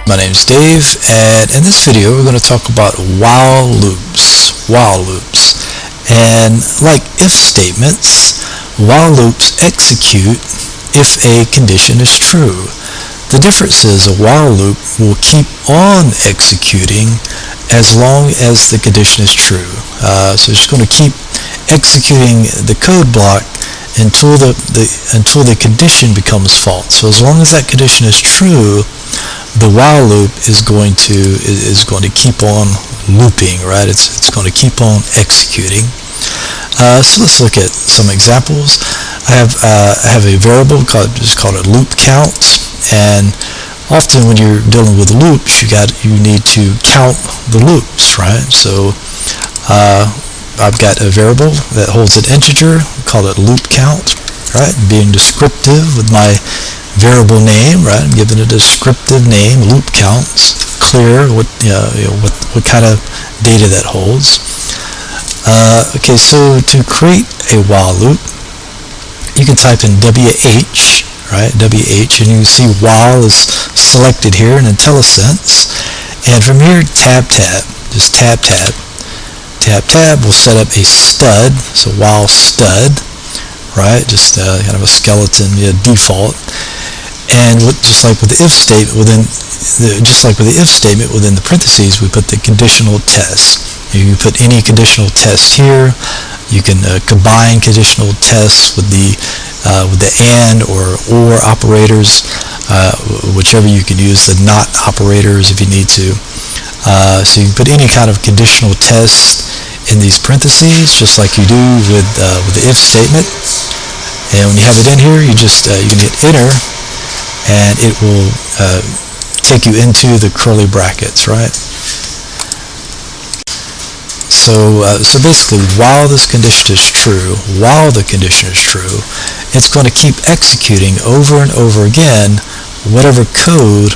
My name is Dave, and in this video we're going to talk about while loops. And like if statements, while loops execute if a condition is true. The difference is a while loop will keep on executing as long as the condition is true. So it's going to keep executing the code block until the condition becomes false. So as long as that condition is true, the while loop is going to keep on looping, right? It's going to keep on executing. So let's look at some examples. I have a variable called a loop count, and often when you're dealing with loops, you need to count the loops, right? So I've got a variable that holds an integer, call it loop count, right? Being descriptive with my variable name, right? I'm giving it a descriptive name, loop counts, clear what kind of data that holds. Okay, so to create a while loop, you can type in WH, right? WH, and you can see while is selected here in IntelliSense. And from here, tab, just tab. Tab will set up a stud, so while stud, right? Just kind of a skeleton default. And just like with the if statement within the parentheses, we put the conditional test. You can put any conditional test here. You can combine conditional tests with the and or operators, whichever you can use, the not operators if you need to. So you can put any kind of conditional test in these parentheses, just like you do with the if statement. And when you have it in here, you can hit enter, and it will take you into the curly brackets, right? So basically, while this condition is true, it's going to keep executing over and over again whatever code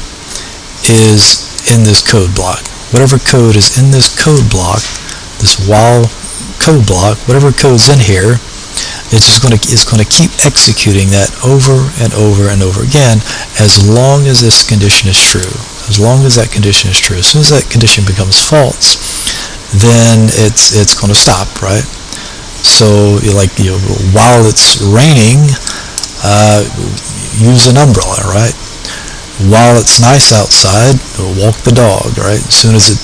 is in this code block. Whatever code is in this code block, this while code block, whatever code's in here, it's going to keep executing that over and over and over again as long as this condition is true. As long as that condition is true. As soon as that condition becomes false, then it's going to stop, right? So while it's raining, use an umbrella, right? While it's nice outside, walk the dog, right? As soon as it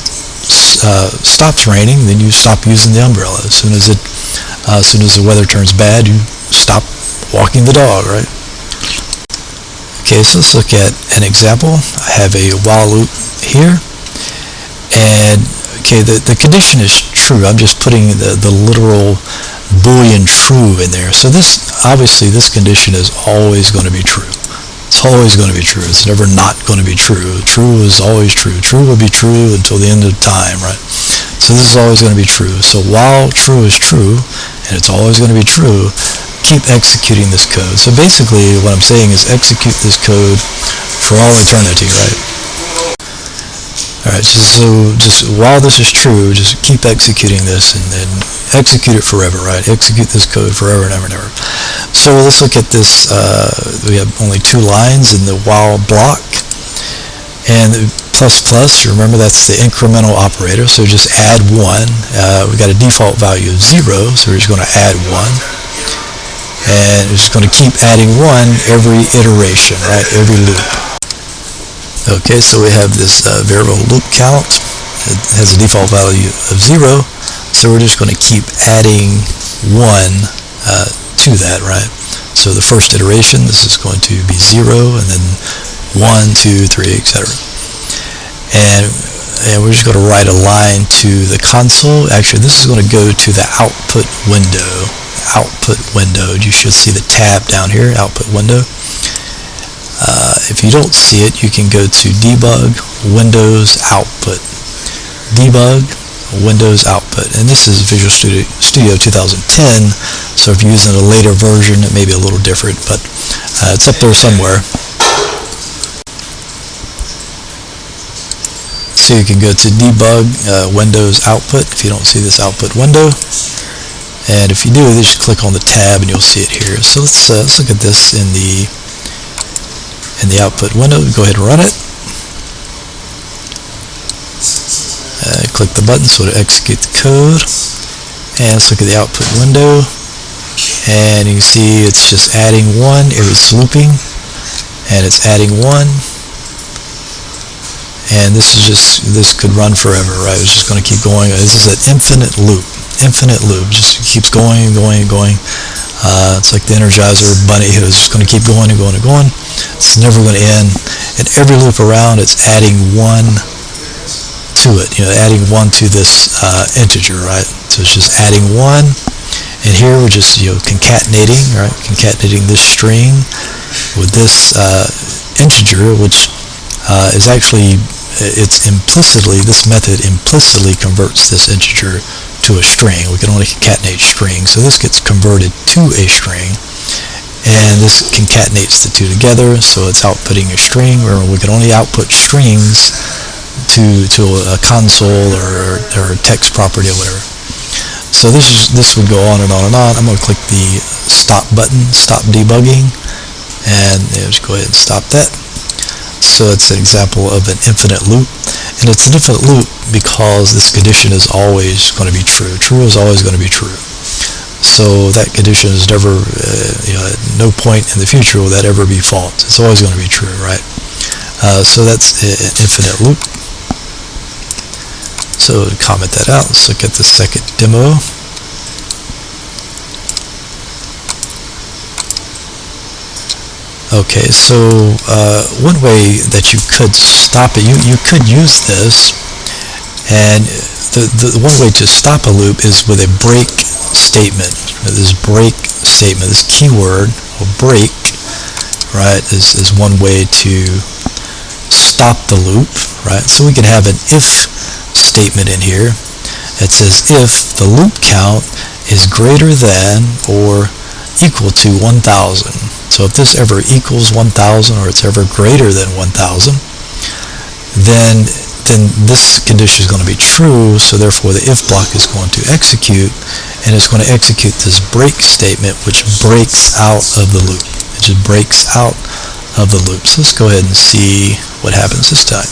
stops raining, then you stop using the umbrella. As soon as the weather turns bad, you stop walking the dog, right? Okay, so let's look at an example. I have a while loop here, and okay, the condition is true. I'm just putting the literal Boolean true in there. So obviously this condition is always going to be true. It's always going to be true. It's never not going to be true. True is always true. True will be true until the end of time, right? So this is always going to be true. So while true is true, and it's always going to be true, keep executing this code. So basically what I'm saying is execute this code for all eternity, right? Alright, so just while this is true, just keep executing this and then execute it forever, right? Execute this code forever and ever and ever. So let's look at this. We have only 2 lines in the while block. And the ++, remember that's the incremental operator, so just add 1. We've got a default value of 0, so we're just going to add 1. And we're just going to keep adding 1 every iteration, right? Every loop. Okay, so we have this variable loop count. It has a default value of 0, so we're just going to keep adding 1 to that, right? So the first iteration, this is going to be 0, and then 1, 2, 3, etc. And we're just going to write a line to the console. Actually, this is going to go to the output window. You should see the tab down here, output window. If you don't see it, you can go to debug, Windows output. Debug, Windows output. And this is Visual Studio 2010, so if you're using a later version, it may be a little different, but it's up there somewhere. So you can go to debug, Windows output if you don't see this output window. And if you do, just click on the tab and you'll see it here. So let's look at this in the output window. Go ahead and run it. Click the button so to execute the code, and let's look at the output window, and you can see it's just adding 1, it's looping, and it's adding 1, and this could run forever, right? It's just going to keep going. This is an infinite loop, just keeps going and going and going. It's like the Energizer bunny who's just going to keep going and going and going. It's never going to end, and every loop around it's adding 1 to it, adding 1 to this integer, right? So it's just adding 1, and here we're just concatenating, right? Concatenating this string with this integer, which is actually this method implicitly converts this integer to a string. We can only concatenate strings, so this gets converted to a string, and this concatenates the two together, so it's outputting a string. Remember, we can only output strings to a console or a text property or whatever. So this would go on and on and on. I'm going to click the stop button, stop debugging, and just go ahead and stop that. So it's an example of an infinite loop, and it's an infinite loop because this condition is always going to be true. True is always going to be true. So that condition is never, at no point in the future will that ever be false. It's always going to be true, right? So that's an infinite loop. So to comment that out, let's look at the second demo. Okay, so one way that you could stop it, you could use this, and the one way to stop a loop is with a break statement. This break statement, this keyword, or break, right, is one way to stop the loop, right? So we can have an if statement in here. It says if the loop count is greater than or equal to 1,000. So if this ever equals 1,000 or it's ever greater than 1,000, then this condition is going to be true, so therefore the if block is going to execute, and it's going to execute this break statement, which breaks out of the loop. It just breaks out of the loop. So let's go ahead and see what happens this time.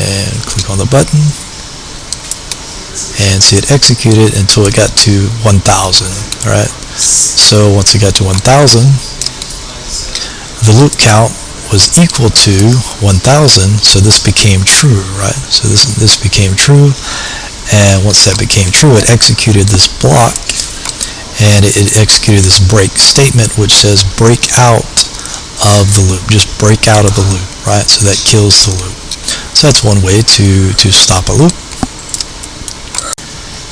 And click on the button, and see it executed until it got to 1,000. Alright, so once it got to 1,000, the loop count was equal to 1,000, so this became true, right? So this became true, and once that became true, it executed this block, and it executed this break statement, which says break out of the loop. Just break out of the loop, right? So that kills the loop. So that's one way to stop a loop.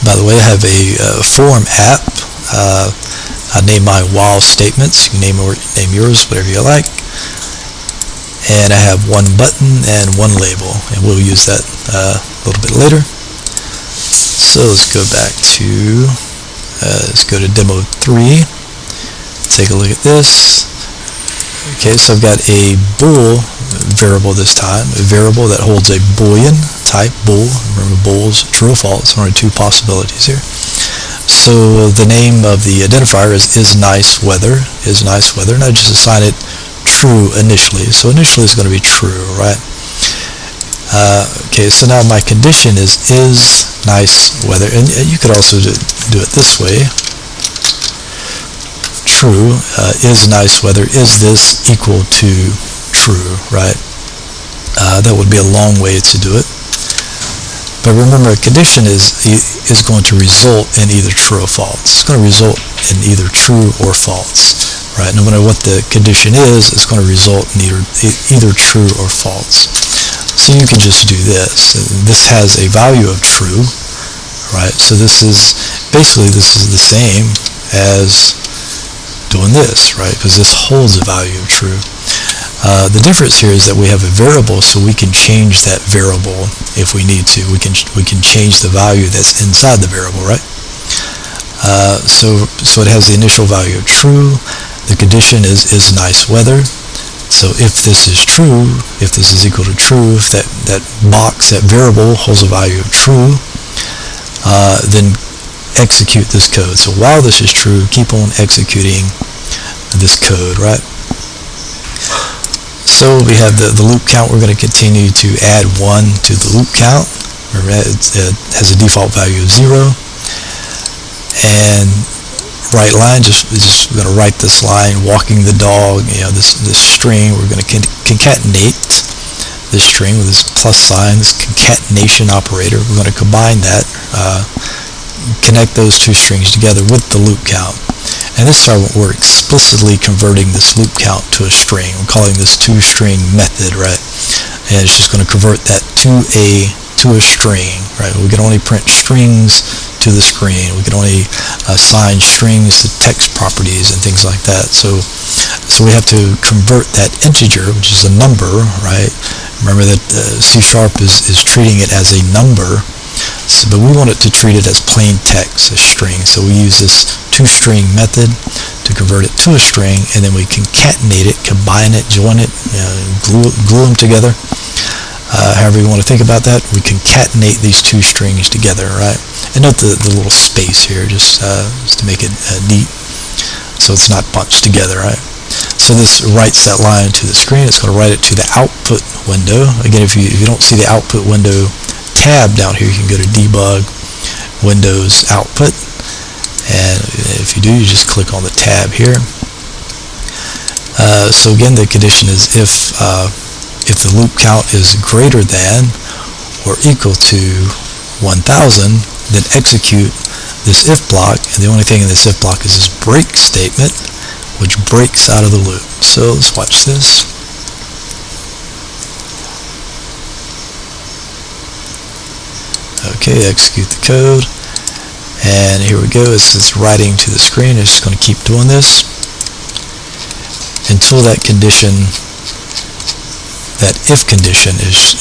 By the way, I have a form app. I name mine while statements. You can name yours whatever you like. And I have one button and one label, and we'll use that a little bit later. So let's go back to let's go to demo 3. Take a look at this. Okay, so I've got a bool variable this time, a variable that holds a Boolean type bool. Remember, bools, true or false. There are two possibilities here. So the name of the identifier is nice weather, and I just assign it true initially. So initially it's going to be true, right? Okay, so now my condition is nice weather, and you could also do it this way. True, is nice weather, is this equal to true, right? That would be a long way to do it. But remember, a condition is going to result in either true or false. It's going to result in either true or false, right? No matter what the condition is, it's going to result in either true or false. So you can just do this. This has a value of true, right? So this is the same as doing this, right? Because this holds a value of true. The difference here is that we have a variable, so we can change that variable if we need to. We can change the value that's inside the variable, right? So it has the initial value of true. The condition is nice weather. So if this is true, if this is equal to true, if that box, that variable holds a value of true, then execute this code. So while this is true, keep on executing this code, right? So we have the loop count. We're going to continue to add 1 to the loop count. Remember, it has a default value of 0. And write line, we're going to write this line, walking the dog, this string. We're going to concatenate this string with this plus sign, this concatenation operator. We're going to combine that, connect those two strings together with the loop count. And this time we're explicitly converting this loop count to a string. We're calling this toString method, right? And it's just going to convert that to a string, right? We can only print strings to the screen. We can only assign strings to text properties and things like that. So we have to convert that integer, which is a number, right? Remember that C# is treating it as a number, but we want it to treat it as plain text, a string. So we use this toString method to convert it to a string, and then we concatenate it, combine it, join it, glue them together. However you want to think about that, we concatenate these two strings together, right? And note the little space here, just to make it neat, so it's not bunched together, right? So this writes that line to the screen. It's going to write it to the output window. Again, if you don't see the output window tab down here, you can go to Debug, Windows, Output, and if you do, you just click on the tab here. So again, the condition is if the loop count is greater than or equal to 1000, then execute this if block, and the only thing in this if block is this break statement, which breaks out of the loop. So let's watch this. Okay, execute the code, and here we go. It's writing to the screen. It's just going to keep doing this until that condition, that if condition is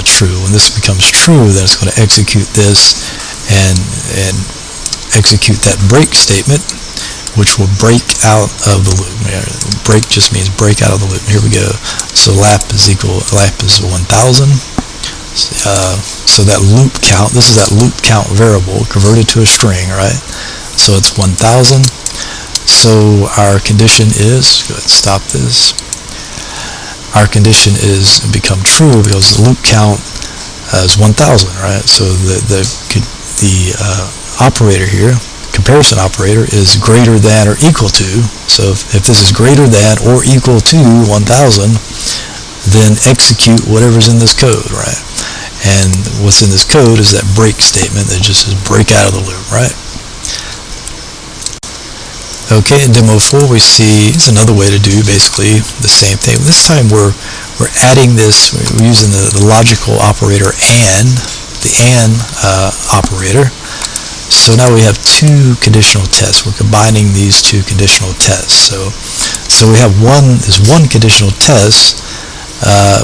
true. When this becomes true, then it's going to execute this and execute that break statement, which will break out of the loop. Break just means break out of the loop. Here we go. So lap is 1000. So that loop count, this is that loop count variable converted to a string, right? So it's 1000. So our condition is, go ahead and stop this. Our condition is become true because the loop count is 1000, right? So the operator here, comparison operator, is greater than or equal to. So if this is greater than or equal to 1000, then execute whatever's in this code, right? And what's in this code is that break statement that just says break out of the loop, right? Okay, in demo 4 we see it's another way to do basically the same thing. This time we're adding this, we're using the logical operator and the AND operator. So now we have two conditional tests. We're combining these two conditional tests. So we have one conditional test,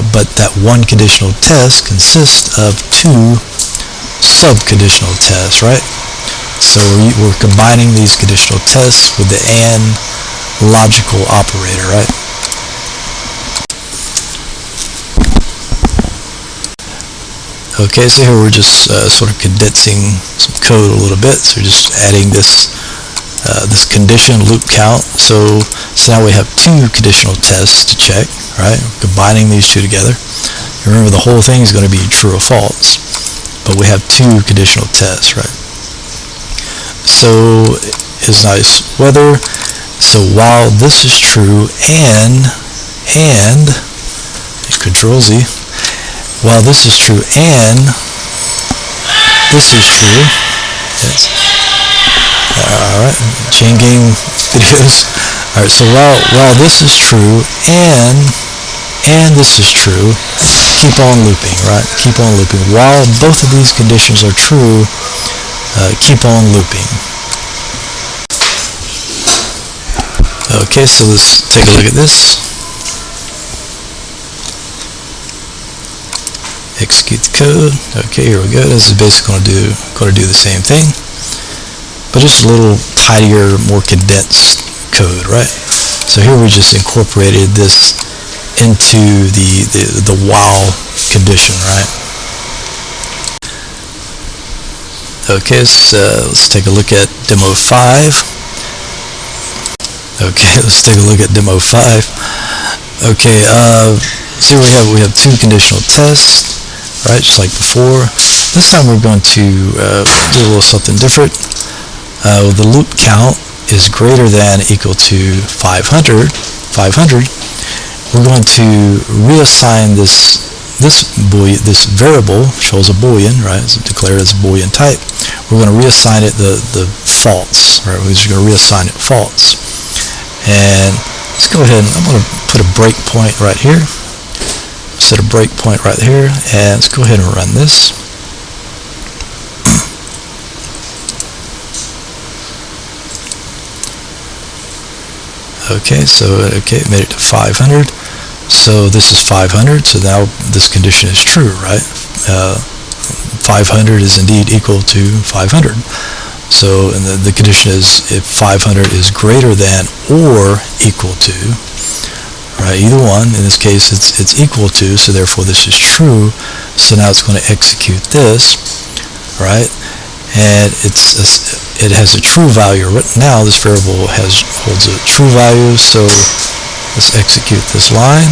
but that one conditional test consists of two sub-conditional tests, right? So we're combining these conditional tests with the AND logical operator, right? Okay, so here we're just sort of condensing some code a little bit. So we're just adding this this condition loop count. So now we have two conditional tests to check, right? We're combining these two together. Remember, the whole thing is going to be true or false, but we have two conditional tests, right? So it's nice weather. So while this is true and Control Z, while this is true and this is true, yes. Alright, chain gang videos. Alright, so while this is true and this is true, keep on looping, right? Keep on looping. While both of these conditions are true, keep on looping. Okay, so let's take a look at this. Execute the code. Okay, here we go. This is basically going to do the same thing, but just a little tidier, more condensed code, right? So here we just incorporated this into the while condition, right? Okay, so let's take a look at demo 5. Okay, let's take a look at demo 5. Okay, so we have two conditional tests, right, just like before. This time we're going to do a little something different. The loop count is greater than equal to 500. We're going to reassign this variable, shows a boolean, right? It's declared as a boolean type. We're going to reassign it the false, right? We're just going to reassign it false. And let's go ahead and I'm going to put a breakpoint right here. Set a breakpoint right here, and let's go ahead and run this. Okay, so it made it to 500. So this is 500. So now this condition is true, right? 500 is indeed equal to 500. So and the condition is if 500 is greater than or equal to, right? Either one. In this case, it's equal to. So therefore, this is true. So now it's going to execute this, right? And it has a true value. Right now, this variable holds a true value. So let's execute this line.